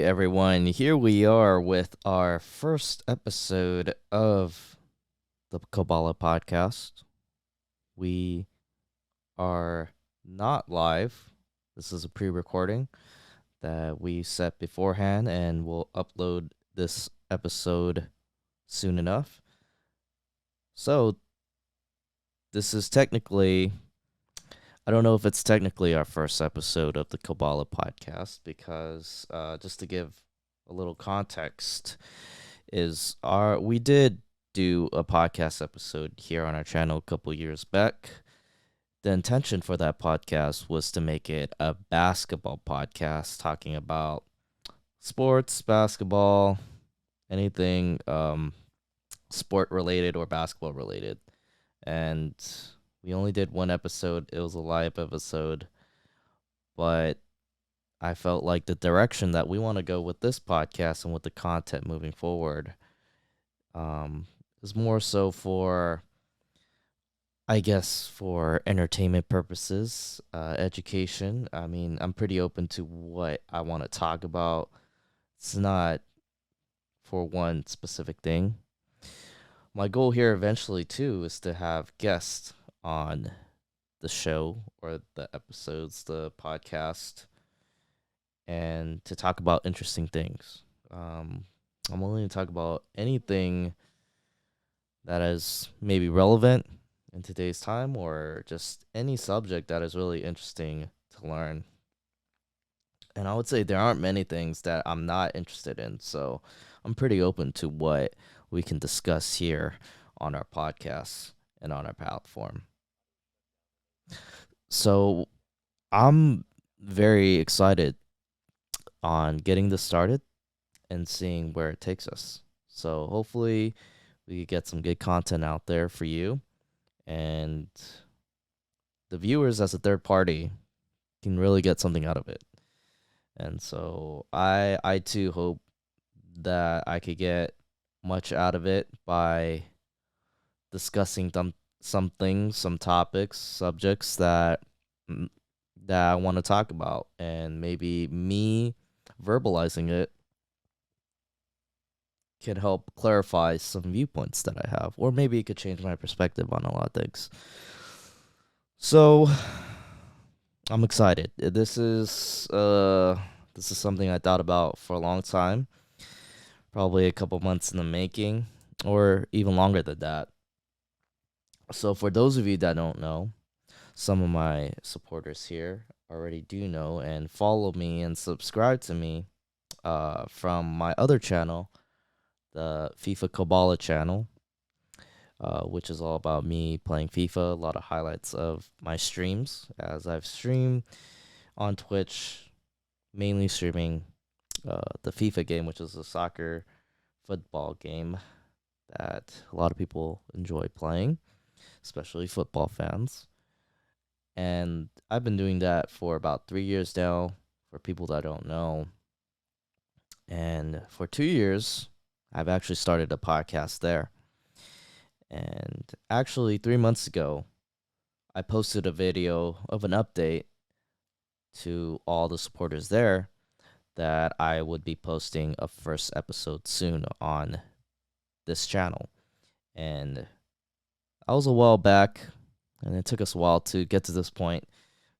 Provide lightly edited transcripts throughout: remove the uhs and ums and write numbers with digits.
everyone. Here we are with our first episode of the Koballa podcast. We are not live. This is a pre recording that we set beforehand, and we'll upload this episode soon enough. So, this is technically, I don't know if it's technically our first episode of the Koballa podcast because just to give a little context, is our we did do a podcast episode here on our channel a couple years back. The intention for that podcast was to make it a basketball podcast talking about sports, basketball, anything sport related or basketball related. And we only did one episode. It was a live episode, but I felt like the direction that we want to go with this podcast and with the content moving forward um, is more so for, I guess, for entertainment purposes, education. I mean, I'm pretty open to what I want to talk about. It's not for one specific thing. My goal here eventually, too, is to have guests on the show or the episodes, the podcast, and to talk about interesting things. I'm willing to talk about anything that is maybe relevant in today's time or just any subject that is really interesting to learn. And I would say there aren't many things that I'm not interested in. So I'm pretty open to what we can discuss here on our podcast and on our platform. So I'm very excited on getting this started and seeing where it takes us. So hopefully we get some good content out there for you and the viewers as a third party can really get something out of it. And so I too hope that I could get much out of it by discussing some things, some topics, subjects mm, that I want to talk about, and maybe me verbalizing it can help clarify some viewpoints that I have, or maybe it could change my perspective on a lot of things. So I'm excited. This is something I thought about for a long time, probably a couple months in the making, or even longer than that. So for those of you that don't know, some of my supporters here already do know and follow me and subscribe to me from my other channel, the FIFA Koballa channel, which is all about me playing FIFA. A lot of highlights of my streams as I've streamed on Twitch, mainly streaming the FIFA game, which is a soccer football game that a lot of people enjoy playing, especially football fans. And I've been doing that for about 3 years now, for people that don't know. And for 2 years, I've actually started a podcast there. And actually, 3 months ago, I posted a video of an update to all the supporters there that I would be posting a first episode soon on this channel. And that was a while back, and it took us a while to get to this point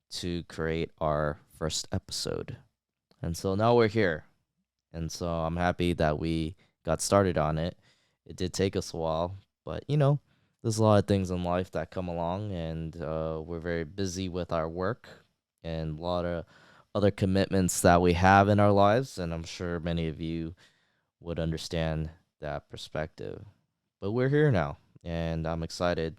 to create our first episode. And so now we're here. And so I'm happy that we got started on it. It did take us a while, but there's a lot of things in life that come along, and we're very busy with our work and a lot of other commitments that we have in our lives. And I'm sure many of you would understand that perspective. But we're here now, and I'm excited.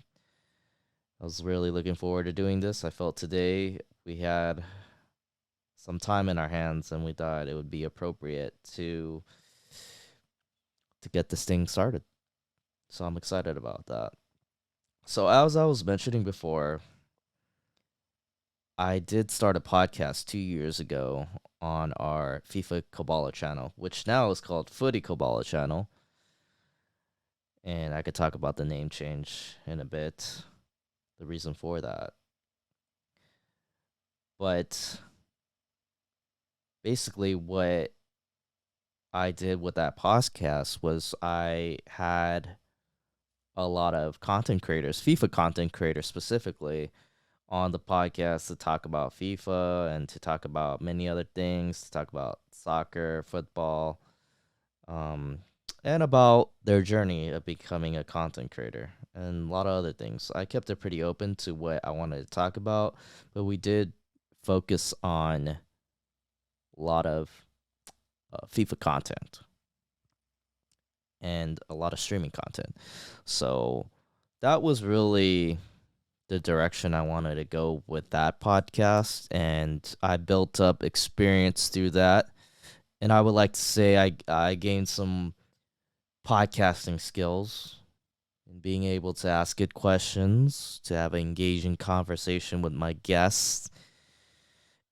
I was really looking forward to doing this. I felt today we had some time in our hands, and we thought it would be appropriate to get this thing started. So I'm excited about that. So as I was mentioning before, I did start a podcast 2 years ago on our FIFA Koballa channel, which now is called Footy Koballa channel. And I could talk about the name change in a bit, the reason for that. But basically what I did with that podcast was I had a lot of content creators, FIFA content creators specifically, on the podcast to talk about FIFA and to talk about many other things, to talk about soccer, football, um, and about their journey of becoming a content creator and a lot of other things. I kept it pretty open to what I wanted to talk about, but we did focus on a lot of FIFA content and a lot of streaming content. So that was really the direction I wanted to go with that podcast, and I built up experience through that. And I would like to say I gained some podcasting skills and being able to ask good questions, to have an engaging conversation with my guests,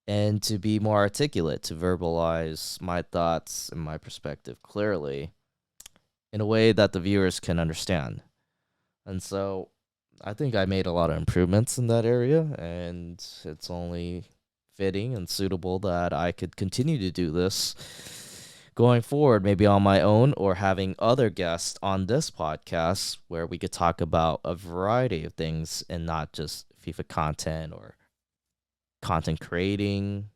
and to be more articulate, to verbalize my thoughts and my perspective clearly in a way that the viewers can understand. And so I think I made a lot of improvements in that area, and it's only fitting and suitable that I could continue to do this going forward, maybe on my own or having other guests on this podcast where we could talk about a variety of things and not just FIFA content or content creating,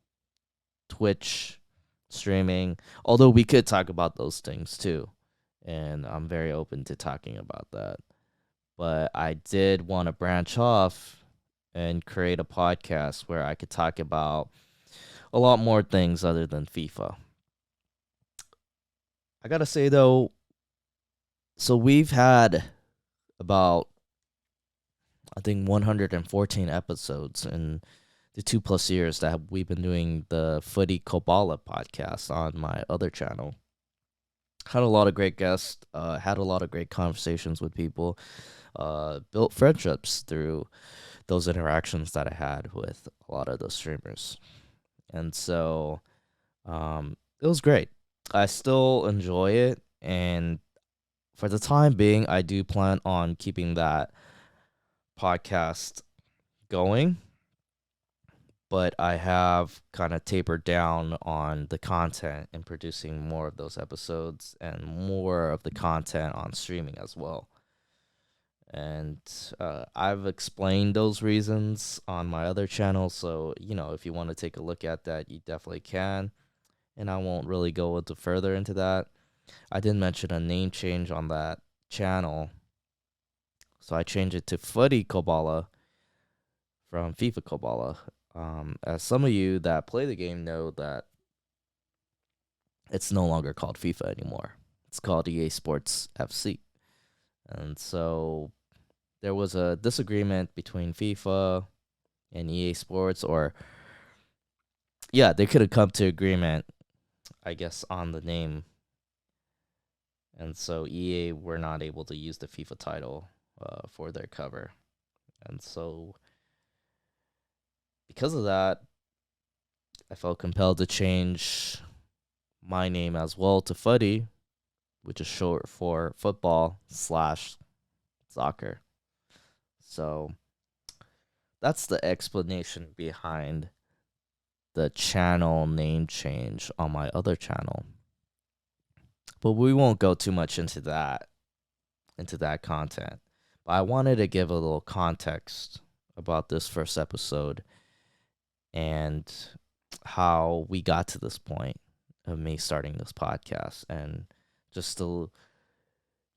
Twitch, streaming, although we could talk about those things too. And I'm very open to talking about that. But I did want to branch off and create a podcast where I could talk about a lot more things other than FIFA. I gotta say though, so we've had about, I think, 114 episodes in the 2+ years that we've been doing the Footy Koballa podcast on my other channel. Had a lot of great guests, had a lot of great conversations with people, built friendships through those interactions that I had with a lot of those streamers. And so it was great. I still enjoy it. And for the time being, I do plan on keeping that podcast going. But I have kind of tapered down on the content and producing more of those episodes and more of the content on streaming as well. And I've explained those reasons on my other channel. So, if you want to take a look at that, you definitely can. And I won't really go into further into that. I did mention a name change on that channel. So I changed it to Footy Koballa from FIFA Koballa. As some of you that play the game know that it's no longer called FIFA anymore. It's called EA Sports FC. And so there was a disagreement between FIFA and EA Sports, or yeah, they could have come to agreement, I guess, on the name. And so EA were not able to use the FIFA title for their cover. And so because of that, I felt compelled to change my name as well to Footy, which is short for football/soccer. So that's the explanation behind the channel name change on my other channel. But we won't go too much into that content. But I wanted to give a little context about this first episode and how we got to this point of me starting this podcast, and just to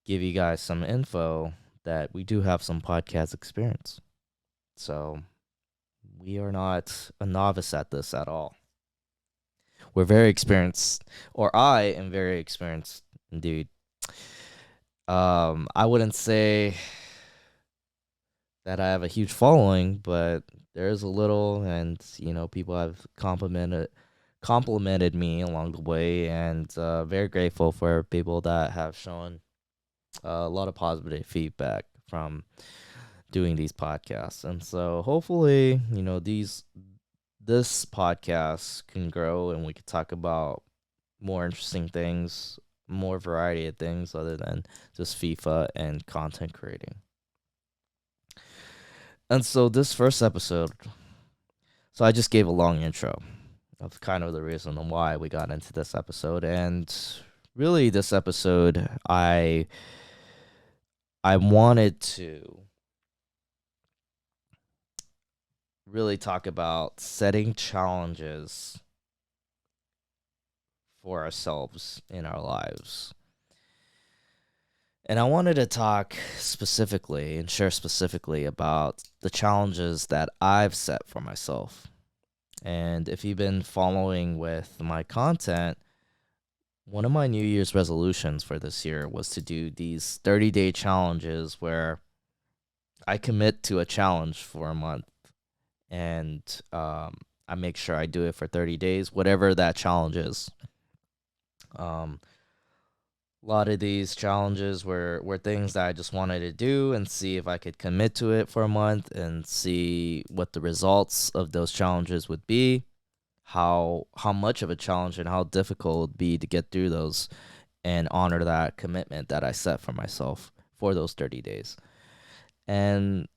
give you guys some info that we do have some podcast experience. So we are not a novice at this at all. We're very experienced, or I am very experienced indeed. I wouldn't say that I have a huge following, but there is a little, and people have complimented me along the way, and very grateful for people that have shown a lot of positive feedback from doing these podcasts. And so hopefully, this podcast can grow and we can talk about more interesting things, more variety of things other than just FIFA and content creating. And so this first episode, so I just gave a long intro of kind of the reason why we got into this episode. And really this episode I wanted to really talk about setting challenges for ourselves in our lives. And I wanted to talk specifically and share specifically about the challenges that I've set for myself. And if you've been following with my content, one of my New Year's resolutions for this year was to do these 30-day challenges where I commit to a challenge for a month and I make sure I do it for 30 days, whatever that challenge is. Um, a lot of these challenges were things that I just wanted to do and see if I could commit to it for a month and see what the results of those challenges would be, how much of a challenge and how difficult it would be to get through those and honor that commitment that I set for myself for those 30 days. And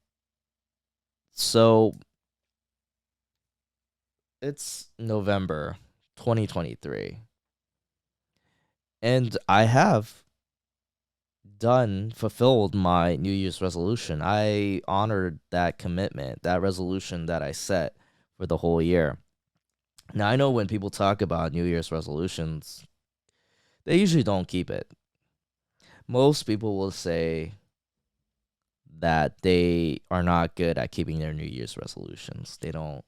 so it's November 2023. And I have fulfilled my New Year's resolution. I honored that commitment, that resolution that I set for the whole year. Now, I know when people talk about New Year's resolutions, they usually don't keep it. Most people will say that they are not good at keeping their New Year's resolutions. They don't,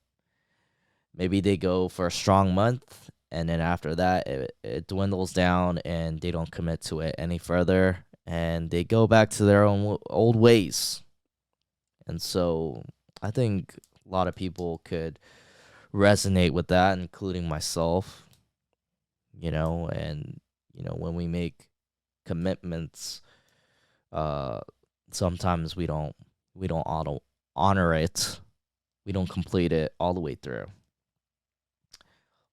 maybe they go for a strong month and then after that it dwindles down and they don't commit to it any further and they go back to their own old ways. And so I think a lot of people could resonate with that, including myself, and when we make commitments, uh sometimes we don't honor it. We don't complete it all the way through.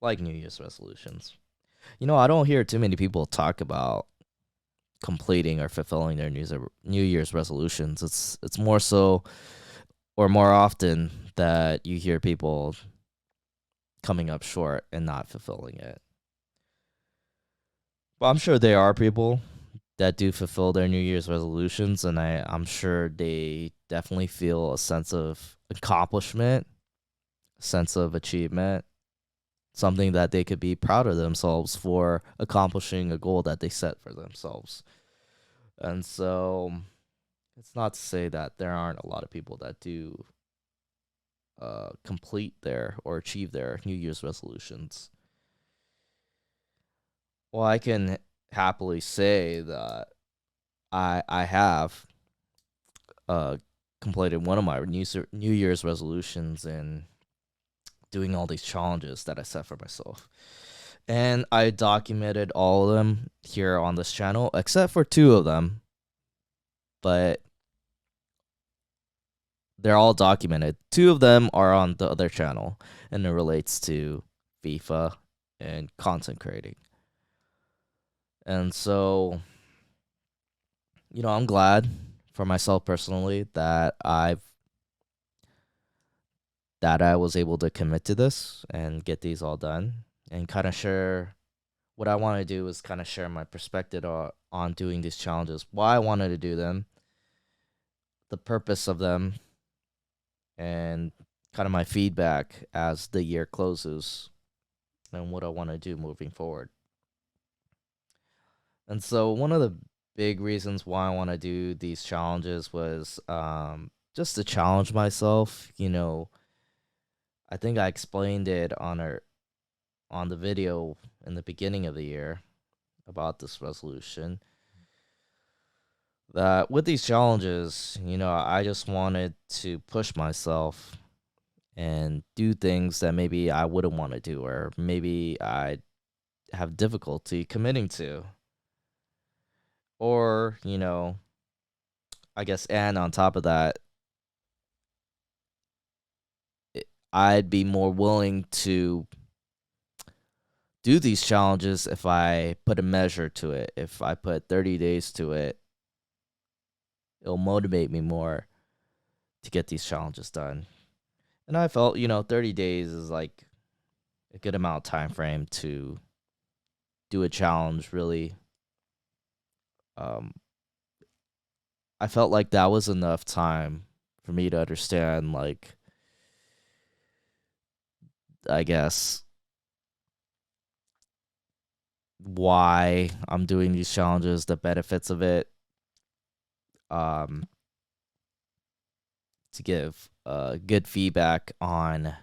Like New Year's resolutions. I don't hear too many people talk about completing or fulfilling their New Year's resolutions. It's more so or more often that you hear people coming up short and not fulfilling it. But I'm sure there are people that do fulfill their New Year's resolutions, and I'm sure they definitely feel a sense of accomplishment, a sense of achievement, something that they could be proud of themselves for accomplishing a goal that they set for themselves. And so it's not to say that there aren't a lot of people that do complete their or achieve their New Year's resolutions. Well, I can happily say that I have uh, completed one of my New Year's resolutions in doing all these challenges that I set for myself. And I documented all of them here on this channel, except for two of them. But they're all documented. Two of them are on the other channel, and it relates to FIFA and content creating. And so, I'm glad for myself personally that I was able to commit to this and get these all done and kind of share what I want to do is kind of share my perspective on doing these challenges, why I wanted to do them, the purpose of them, and kind of my feedback as the year closes and what I want to do moving forward. And so one of the big reasons why I want to do these challenges was just to challenge myself. I think I explained it on the video in the beginning of the year about this resolution. That with these challenges, I just wanted to push myself and do things that maybe I wouldn't want to do or maybe I have difficulty committing to. Or, I guess, and on top of that, I'd be more willing to do these challenges if I put a measure to it. If I put 30 days to it, it'll motivate me more to get these challenges done. And I felt, 30 days is like a good amount of time frame to do a challenge really um, I felt like that was enough time for me to understand, like, I guess, why I'm doing these challenges, the benefits of it, um, to give good feedback on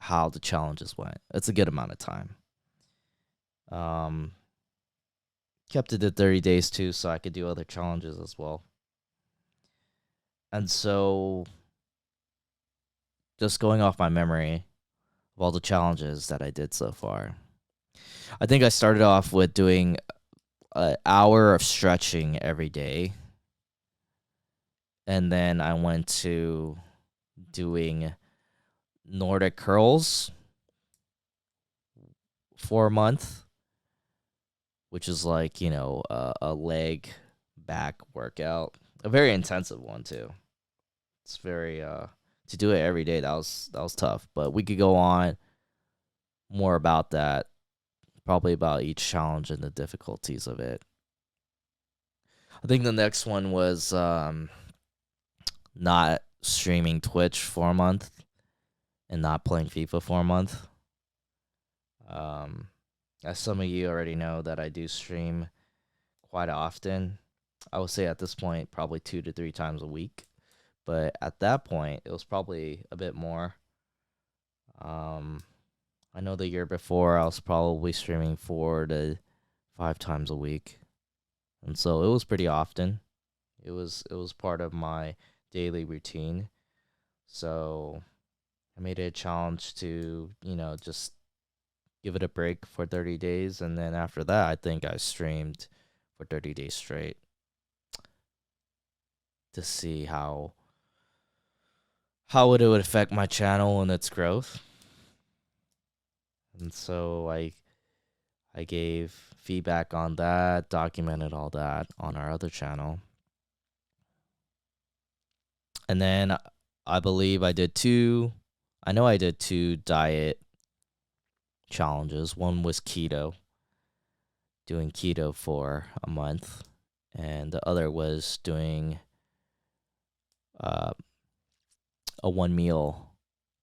how the challenges went. It's a good amount of time. Um, Kept it at 30 days too, so I could do other challenges as well. And so, just going off my memory of all the challenges that I did so far, I think I started off with doing an hour of stretching every day. And then I went to doing Nordic curls for a month, which is like, a leg back workout, a very intensive one too. It's very to do it every day, that was tough, but we could go on more about that, probably about each challenge and the difficulties of it. I think the next one was not streaming Twitch for a month and not playing FIFA for a month. Um, as some of you already know, that I do stream quite often. I would say at this point, probably 2 to 3 times a week. But at that point, it was probably a bit more. Um, I know the year before, I was probably streaming 4 to 5 times a week, and so it was pretty often. It was part of my daily routine. So I made it a challenge to just give it a break for 30 days, and then after that, I think I streamed for 30 days straight to see how it would affect my channel and its growth. And so I gave feedback on that, documented all that on our other channel. And then I believe I did two diet challenges. One was keto, doing keto for a month, and the other was doing uh, a 1 meal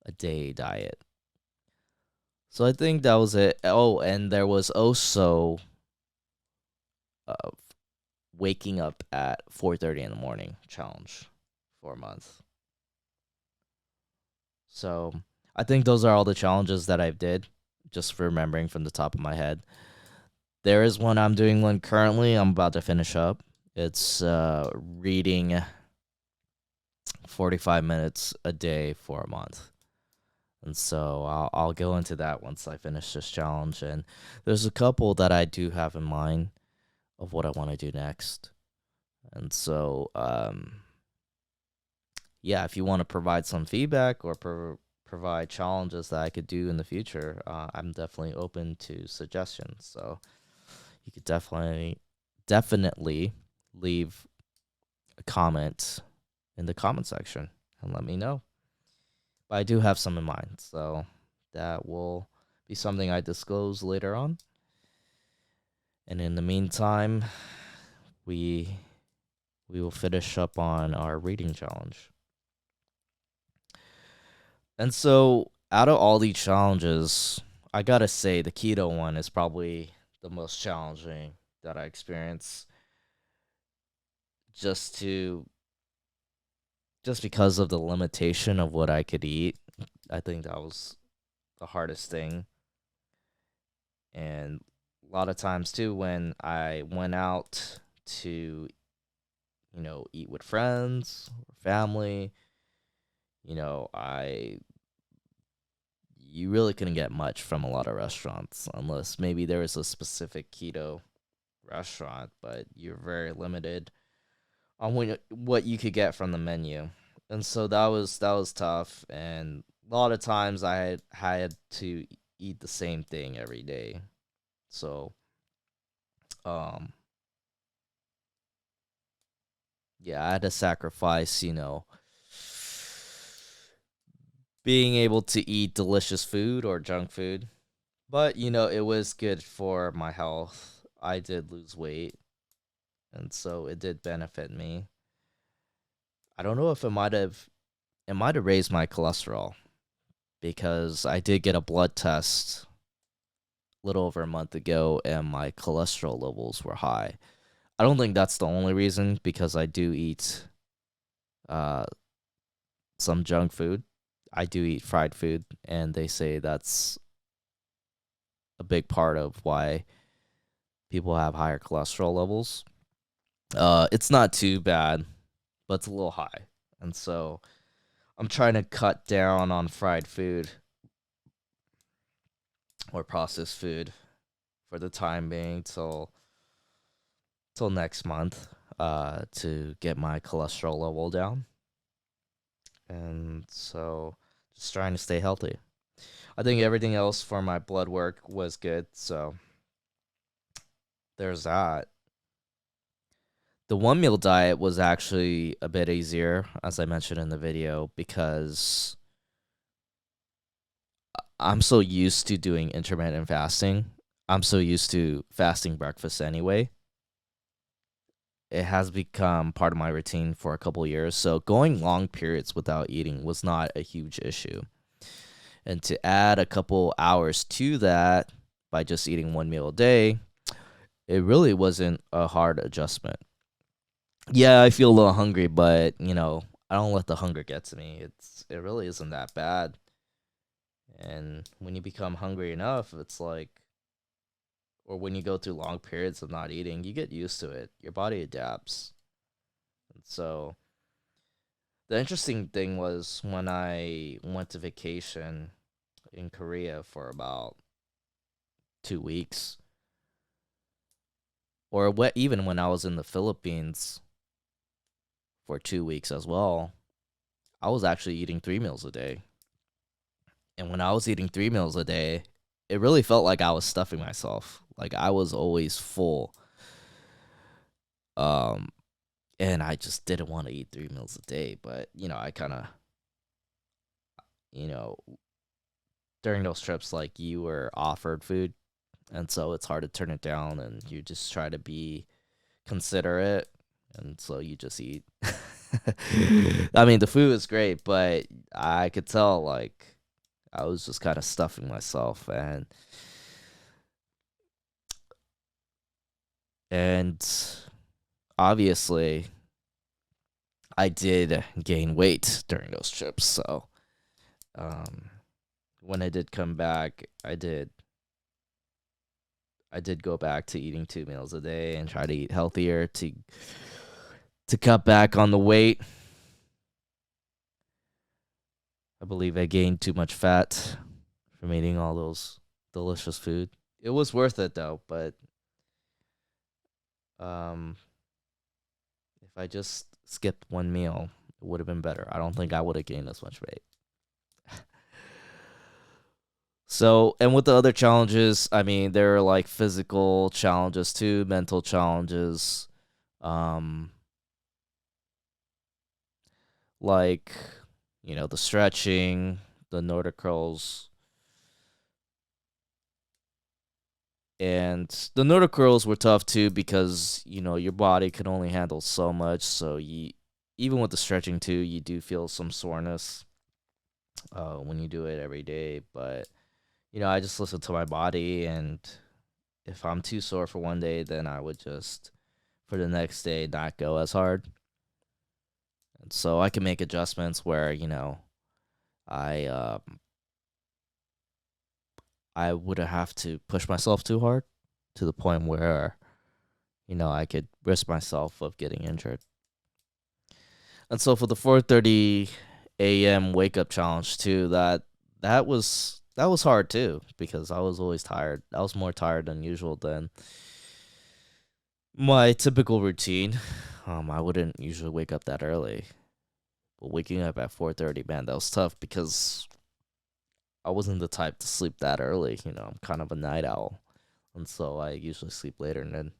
a day diet. So I think that was it. Oh, and there was also uh, waking up at 4:30 in the morning challenge for a month. So I think those are all the challenges that I've did, just remembering from the top of my head. There is I'm doing one currently. I'm about to finish up. It's reading 45 minutes a day for a month. And so I'll go into that once I finish this challenge. And there's a couple that I do have in mind of what I want to do next. And so, yeah, if you want to provide some feedback or provide challenges that I could do in the future, I'm definitely open to suggestions. So you could definitely leave a comment in the comment section and let me know. But I do have some in mind, so that will be something I disclose later on. And in the meantime, we will finish up on our reading challenge. And so, out of all these challenges, I gotta say the keto one is probably the most challenging that I experienced. Just because of the limitation of what I could eat, I think that was the hardest thing. And a lot of times too, when I went out to eat with friends or family, I you really couldn't get much from a lot of restaurants unless maybe there was a specific keto restaurant, but you're very limited on what you could get from the menu. And so that was tough, and a lot of times I had to eat the same thing every day. So um yeah, I had to sacrifice, being able to eat delicious food or junk food. But, it was good for my health. I did lose weight, and so it did benefit me. I don't know if it might have raised my cholesterol because I did get a blood test a little over a month ago and my cholesterol levels were high. I don't think that's the only reason because I do eat uh some junk food. I do eat fried food and they say that's a big part of why people have higher cholesterol levels. It's not too bad, but it's a little high. And so I'm trying to cut down on fried food or processed food for the time being till next month to get my cholesterol level down. And so just trying to stay healthy. I think everything else for my blood work was good, so there's that. The one meal diet was actually a bit easier, as I mentioned in the video, because I'm so used to doing intermittent fasting. I'm so used to fasting breakfast anyway. It has become part of my routine for a couple years. So going long periods without eating was not a huge issue. And to add a couple hours to that by just eating one meal a day, it really wasn't a hard adjustment. Yeah, I feel a little hungry, but I don't let the hunger get to me. It really isn't that bad. And when you become hungry enough, it's like, or when you go through long periods of not eating, you get used to it. Your body adapts. And so the interesting thing was when I went to vacation in Korea for about 2 weeks, or even when I was in the Philippines for 2 weeks as well, I was actually eating 3 meals a day. And when I was eating 3 meals a day, it really felt like I was stuffing myself. Like I was always full. Um, and I just didn't want to eat 3 meals a day. But I kind of, you know, during those trips, like you were offered food, and so it's hard to turn it down, and you just try to be considerate, and so you just eat. I mean, the food is great, but I could tell like I was just kind of stuffing myself, and obviously I did gain weight during those trips. So um, when I did come back, I did go back to eating 2 meals a day and try to eat healthier to cut back on the weight. I believe I gained too much fat from eating all those delicious food. It was worth it though, but um, if I just skipped one meal, it would have been better. I don't think I would have gained as much weight. So, and with the other challenges, I mean, there are like physical challenges too, mental challenges, um, like the stretching, the Nordic curls, and the Nordic curls were tough too because your body can only handle so much. So even with the stretching too, you do feel some soreness when you do it every day. But I just listen to my body, and if I'm too sore for one day, then I would just for the next day not go as hard. And so I can make adjustments where I I wouldn't have to push myself too hard to the point where I could risk myself of getting injured. And so for the 4:30 a.m. wake up challenge too, that was hard too because I was always tired. I was more tired than usual than my typical routine. I wouldn't usually wake up that early, but waking up at 4:30, man, that was tough because I wasn't the type to sleep that early. I'm kind of a night owl, and so I usually sleep later and then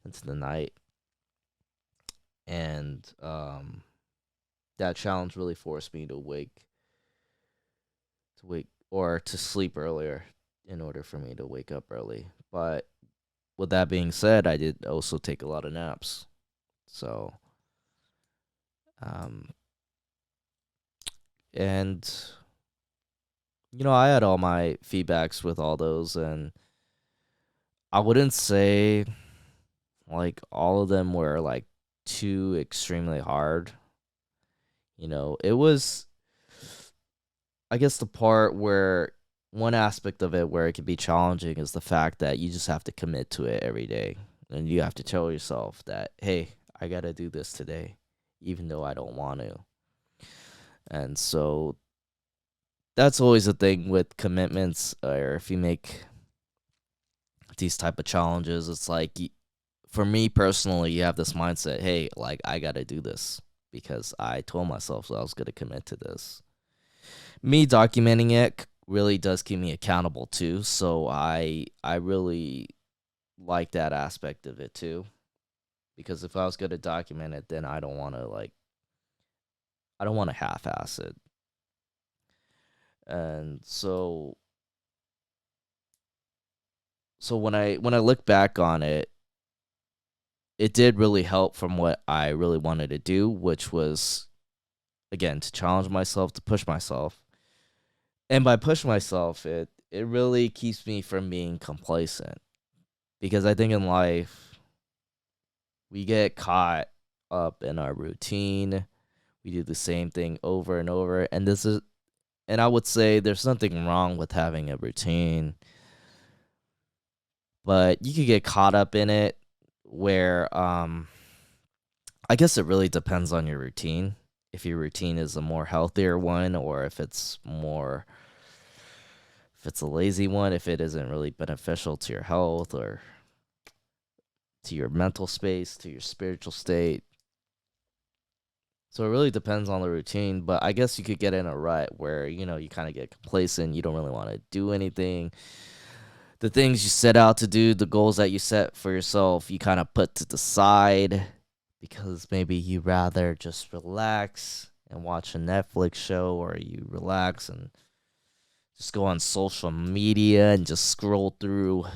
into the night. And that challenge really forced me to wake or to sleep earlier in order for me to wake up early. But with that being said, I did also take a lot of naps. So, um, and I had all my feedbacks with all those, and I wouldn't say like all of them were like too extremely hard. It was, I guess, the part where one aspect of it where it can be challenging is the fact that you just have to commit to it every day. And you have to tell yourself that, hey, I got to do this today, even though I don't want to. And so that's always a thing with commitments, or if you make these type of challenges, it's like, for me personally, you have this mindset, hey, like, I got to do this because I told myself I was going to commit to this. Me documenting it really does keep me accountable too, so I really like that aspect of it too, because if I was going to document it, then I don't want to half-ass it. And so when I look back on it, it did really help from what I really wanted to do, which was, again, to challenge myself, to push myself. And by push myself, it really keeps me from being complacent, because I think in life we get caught up in our routine. We do the same thing over and over, and I would say there's nothing wrong with having a routine, but you could get caught up in it where I guess it really depends on your routine. If your routine is a more healthier one, or if it's a lazy one, if it isn't really beneficial to your health or to your mental space, to your spiritual state. So it really depends on the routine, but I guess you could get in a rut where, you kind of get complacent, you don't really want to do anything. The things you set out to do, the goals that you set for yourself, you kind of put to the side because maybe you rather just relax and watch a Netflix show, or you relax and just go on social media and just scroll through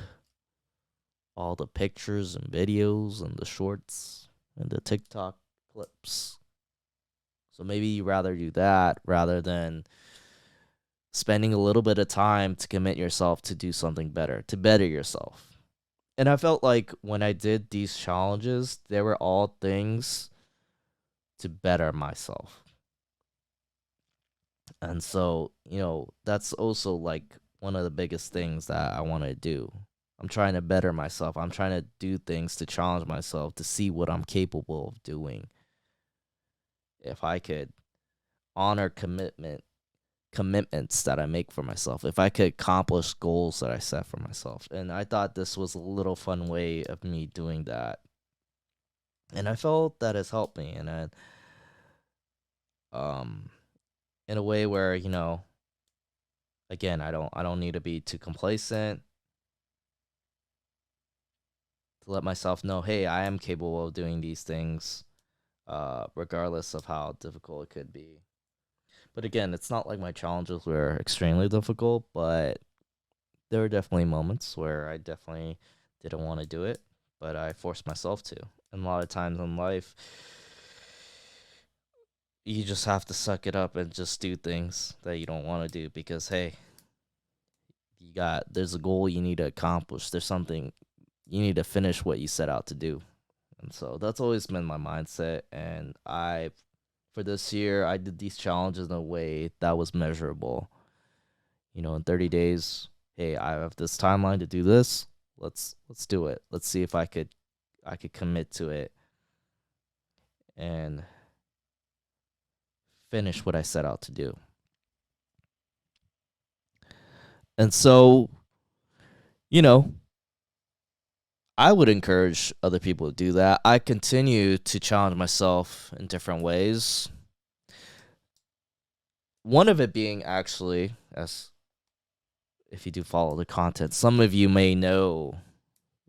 all the pictures and videos and the shorts and the TikTok clips. So maybe you rather do that rather than spending a little bit of time to commit yourself to do something better, to better yourself. And I felt like when I did these challenges, they were all things to better myself. And so, that's also like one of the biggest things that I want to do. I'm trying to better myself. I'm trying to do things to challenge myself to see what I'm capable of doing. If I could honor commitments that I make for myself, if I could accomplish goals that I set for myself. And I thought this was a little fun way of me doing that. And I felt that has helped me, and um in a way where, again, I don't need to be too complacent, to let myself know, hey, I am capable of doing these things, regardless of how difficult it could be. But again, it's not like my challenges were extremely difficult, but there were definitely moments where I definitely didn't want to do it, but I forced myself to. And a lot of times in life, you just have to suck it up and just do things that you don't want to do because, hey, there's a goal you need to accomplish. There's something you need to finish what you set out to do. And so that's always been my mindset. And for this year, I did these challenges in a way that was measurable. In 30 days, hey, I have this timeline to do this. Let's do it. Let's see if I could commit to it and finish what I set out to do. And so, you know, I would encourage other people to do that. I continue to challenge myself in different ways. One of it being, actually, as if you do follow the content, some of you may know,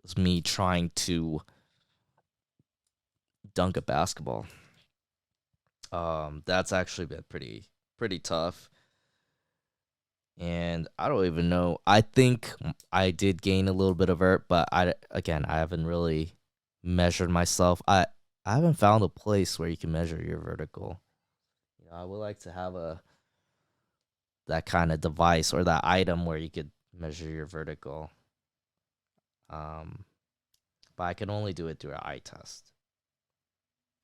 is me trying to dunk a basketball. That's actually been pretty tough. And I don't even know. I think I did gain a little bit of vert, but I haven't really measured myself. I haven't found a place where you can measure your vertical. I would like to have a that kind of device or that item where you could measure your vertical. Um, but I can only do it through an eye test.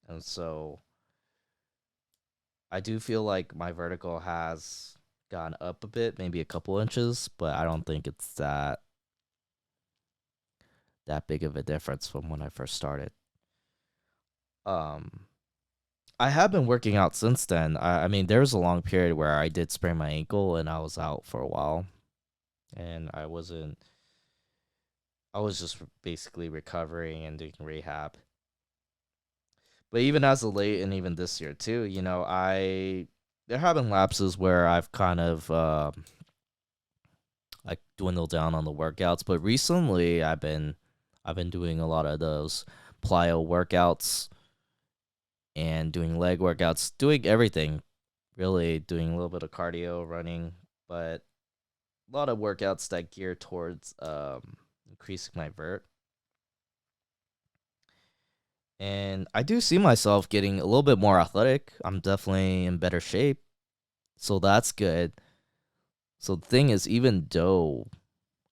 And so I do feel like my vertical has gone up a bit, maybe a couple inches, but I don't think it's that big of a difference from when I first started. Um, I have been working out since then. I mean, there was a long period where I did sprain my ankle and I was out for a while, and I wasn't. I was just basically recovering and doing rehab. But even as of late, and even this year too, I there have been lapses where I've kind of like dwindled down on the workouts. But recently, I've been doing a lot of those plyo workouts and doing leg workouts, doing everything, really doing a little bit of cardio, running, but a lot of workouts that gear towards increasing my vert. And I do see myself getting a little bit more athletic. I'm definitely in better shape. So that's good. So the thing is, even though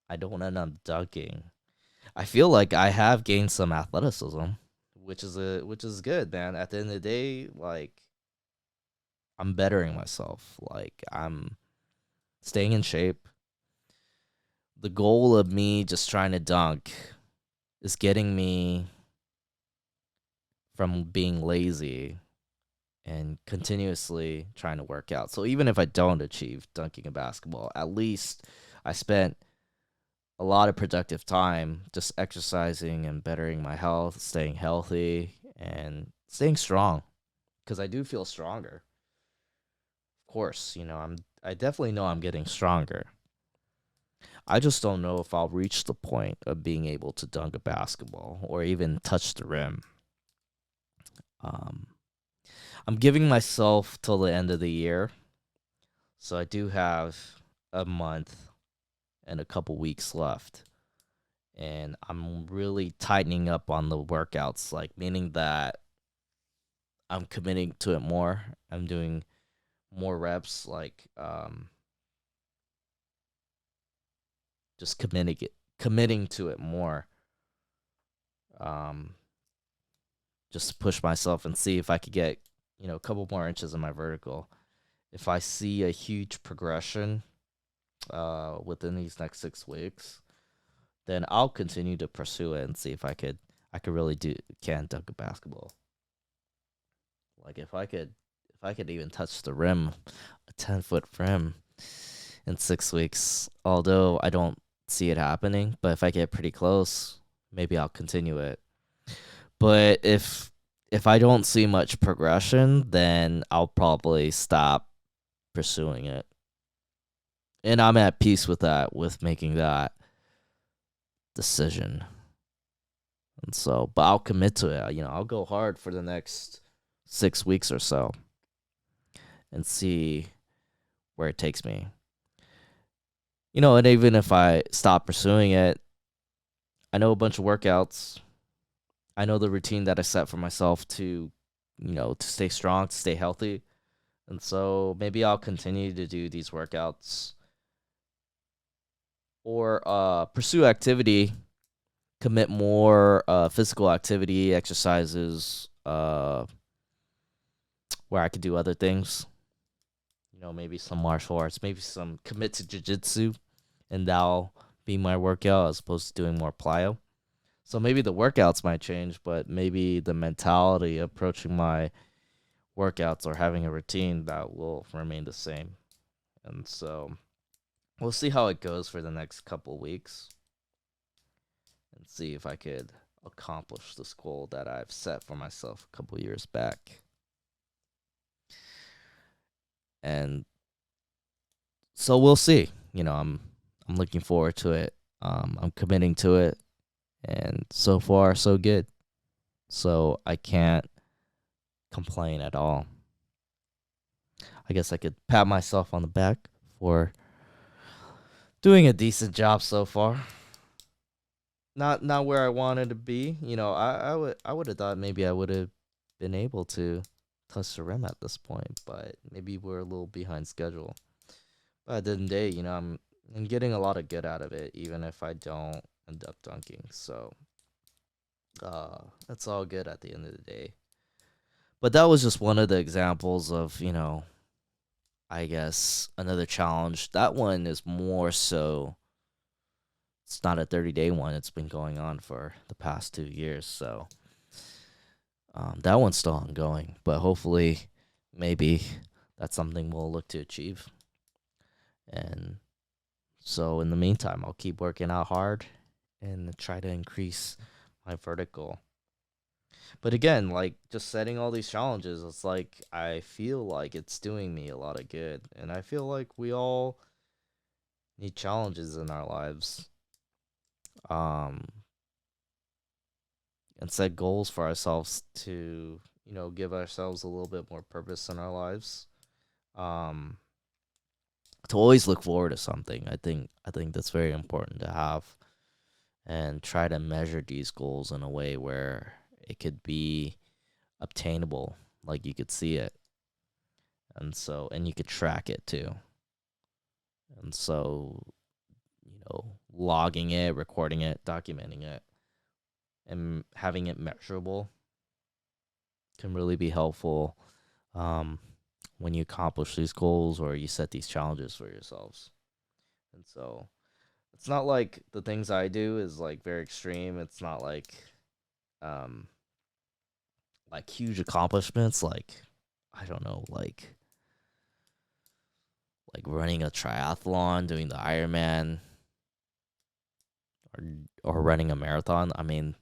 I don't end up dunking, I feel like I have gained some athleticism, which is good, man. At the end of the day, like I'm bettering myself. Like I'm staying in shape. The goal of me just trying to dunk is getting me from being lazy and continuously trying to work out. So even if I don't achieve dunking a basketball, at least I spent a lot of productive time just exercising and bettering my health, staying healthy, and staying strong because I do feel stronger. Of course, I definitely know I'm getting stronger. I just don't know if I'll reach the point of being able to dunk a basketball or even touch the rim. Um, I'm giving myself till the end of the year, so I do have a month and a couple weeks left. And I'm really tightening up on the workouts, like meaning that I'm committing to it more. I'm doing more reps, like just committing to it more. Um, just to push myself and see if I could get, a couple more inches in my vertical. If I see a huge progression within these next 6 weeks, then I'll continue to pursue it and see if I could really can dunk a basketball. Like if I could even touch the rim, a 10-foot rim in 6 weeks. Although I don't see it happening, but if I get pretty close, maybe I'll continue it. But if I don't see much progression, then I'll probably stop pursuing it. And I'm at peace with that, with making that decision. And so, but I'll commit to it. I'll go hard for the next 6 weeks or so and see where it takes me. And even if I stop pursuing it, I know a bunch of workouts. I know the routine that I set for myself to stay strong, to stay healthy. And so maybe I'll continue to do these workouts or pursue activity, commit more physical activity, exercises where I could do other things. Maybe some martial arts, maybe some commit to jiu-jitsu, and that'll be my workout as opposed to doing more plyo. So maybe the workouts might change, but maybe the mentality approaching my workouts or having a routine that will remain the same. And so we'll see how it goes for the next couple weeks and see if I could accomplish this goal that I've set for myself a couple years back. And so we'll see. I'm looking forward to it. I'm committing to it, and so far so good. So I can't complain at all. I guess I could pat myself on the back for Doing a decent job so far. Not where I wanted to be. I would have thought maybe I would have been able to touch the rim at this point, but maybe we're a little behind schedule. But at the end of the day, I'm getting a lot of good out of it, even if I don't end up dunking. So that's all good at the end of the day. But that was just one of the examples of, I guess another challenge. That one is more so, it's not a 30-day one. It's been going on for the past 2 years. So that one's still ongoing. But hopefully, maybe that's something we'll look to achieve. And so in the meantime, I'll keep working out hard and try to increase my vertical. But again, like just setting all these challenges, it's like I feel like it's doing me a lot of good. And I feel like we all need challenges in our lives. Um and set goals for ourselves to, give ourselves a little bit more purpose in our lives. Um to always look forward to something. I think that's very important to have, and try to measure these goals in a way where it could be obtainable, like you could see it. And you could track it too. And so, logging it, recording it, documenting it, and having it measurable can really be helpful um, when you accomplish these goals or you set these challenges for yourselves. And so it's not like the things I do is like very extreme. It's not um like huge accomplishments, like I don't know, like running a triathlon, doing the Ironman, or running a marathon. I mean,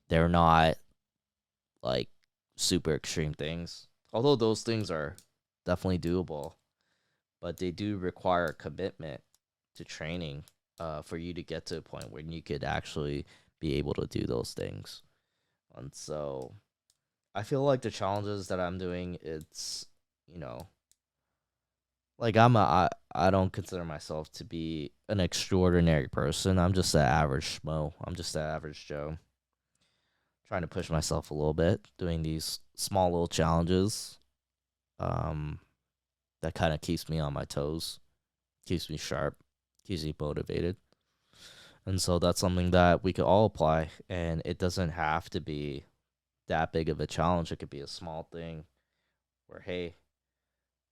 they're not like super extreme things. Although those things are definitely doable, but they do require commitment to training for you to get to a point where you could actually be able to do those things. And so I feel like the challenges that I'm doing, it's, you know, like I don't consider myself to be an extraordinary person. I'm just an average schmo. I'm just an average Joe. Trying to push myself a little bit, doing these small little challenges. Um, that kind of keeps me on my toes, keeps me sharp, keeps me motivated. And so that's something that we could all apply. And it doesn't have to be that big of a challenge. It could be a small thing where, hey,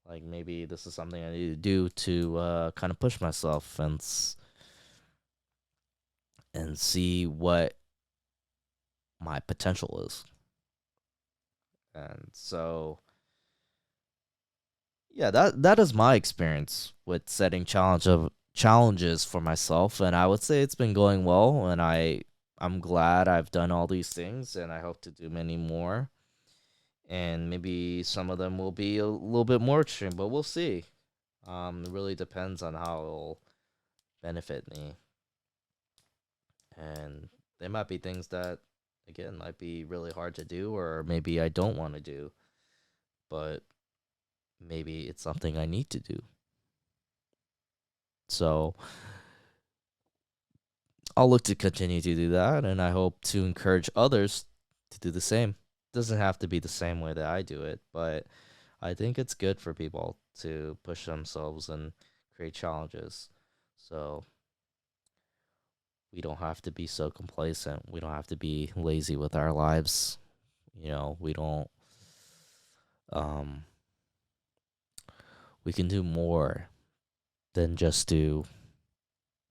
like maybe this is something I need to do to kind of push myself and see what my potential is. And so, yeah, that is my experience with setting challenges for myself, and I would say it's been going well. And I'm glad I've done all these things, and I hope to do many more. And maybe some of them will be a little bit more extreme, but we'll see. It really depends on how it'll benefit me. And there might be things that, again, might be really hard to do, or maybe I don't want to do, but maybe it's something I need to do. So I'll look to continue to do that, and I hope to encourage others to do the same. Doesn't have to be the same way that I do it, but I think it's good for people to push themselves and create challenges. So we don't have to be so complacent. We don't have to be lazy with our lives. We don't um we can do more than just do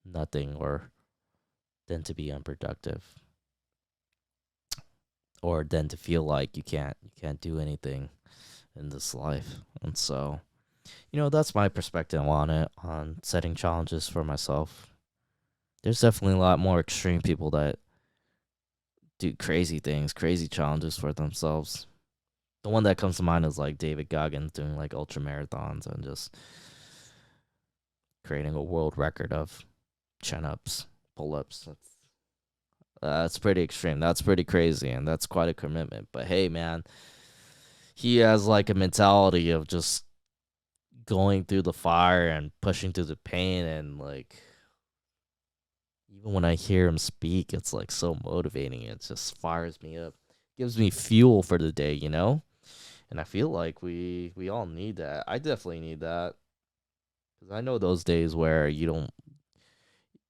nothing, or than to be unproductive, or than to feel like you can't do anything in this life. And so, that's my perspective on it, on setting challenges for myself. There's definitely a lot more extreme people that do crazy things, crazy challenges for themselves. The one that comes to mind is like David Goggins doing like ultra marathons and just creating a world record of chin ups, pull ups. That's pretty extreme. That's pretty crazy, and that's quite a commitment. But hey, man, he has like a mentality of just going through the fire and pushing through the pain, and like Even when I hear him speak, it's like so motivating. It just fires me up, gives me fuel for the day, you know. And I feel like we all need that. I definitely need that because I know those days where you don't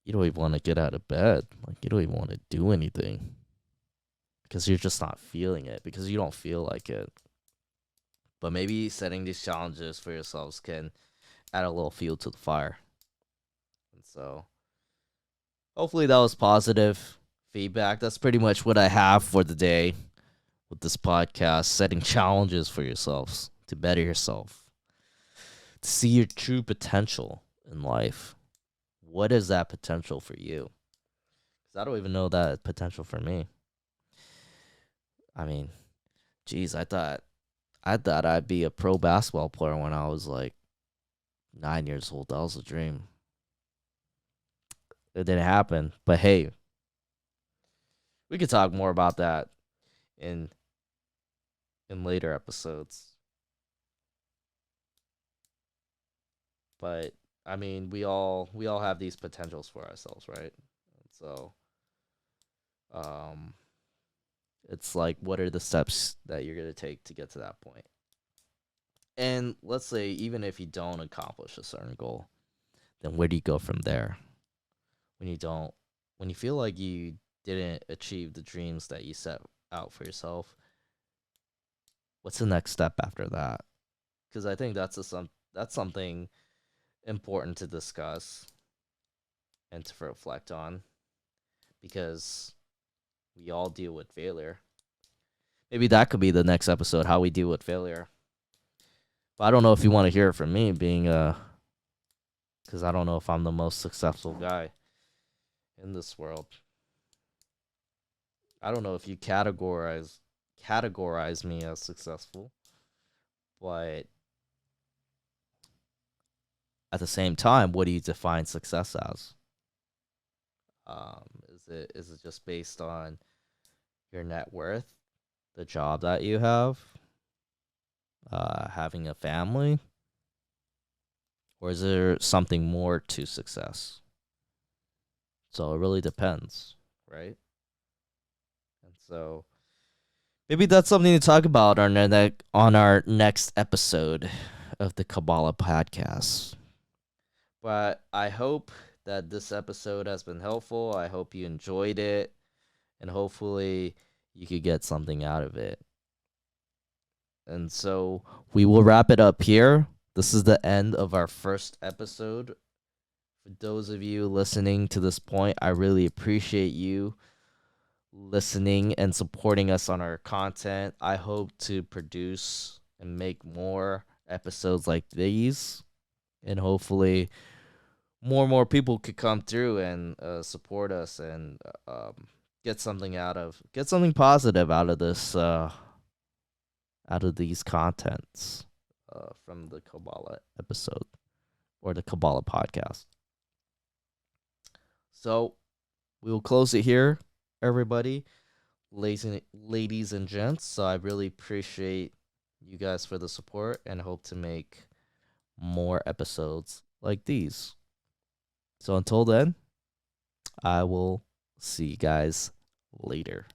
even want to get out of bed, like you don't even want to do anything because you're just not feeling it because you don't feel like it. But maybe setting these challenges for yourselves can add a little fuel to the fire. And so hopefully that was positive feedback. That's pretty much what I have for the day with this podcast, setting challenges for yourselves to better yourself, to see your true potential in life. What is that potential for you? Because I don't even know that potential for me. I mean, geez, I thought I'd be a pro basketball player when I was like 9 years old. That was a dream. It didn't happen. But hey, we could talk more about that in later episodes. But I mean, we all have these potentials for ourselves, right? So, um, it's like, what are the steps that you're gonna take to get to that point? And let's say even if you don't accomplish a certain goal, then where do you go from there? When you don't, when you feel like you didn't achieve the dreams that you set out for yourself, what's the next step after that? Because I think that's something important to discuss and to reflect on because we all deal with failure. Maybe that could be the next episode, how we deal with failure. But I don't know if you want to hear it from me, being because I don't know if I'm the most successful guy in this world. I don't know if you categorize me as successful, but at the same time, what do you define success as? Is it just based on your net worth, the job that you have, having a family, or is there something more to success? So it really depends, right? And so maybe that's something to talk about on our next episode of the Koballa podcast. But I hope that this episode has been helpful. I hope you enjoyed it, and hopefully you could get something out of it. And so we will wrap it up here. This is the end of our first episode. For those of you listening to this point, I really appreciate you listening and supporting us on our content. I hope to produce and make more episodes like these, and hopefully more people could come through and support us and get something positive out of this out of these contents from the Koballa episode or the Koballa podcast. So we will close it here, everybody, ladies and gents. So I really appreciate you guys for the support and hope to make more episodes like these. So until then, I will see you guys later.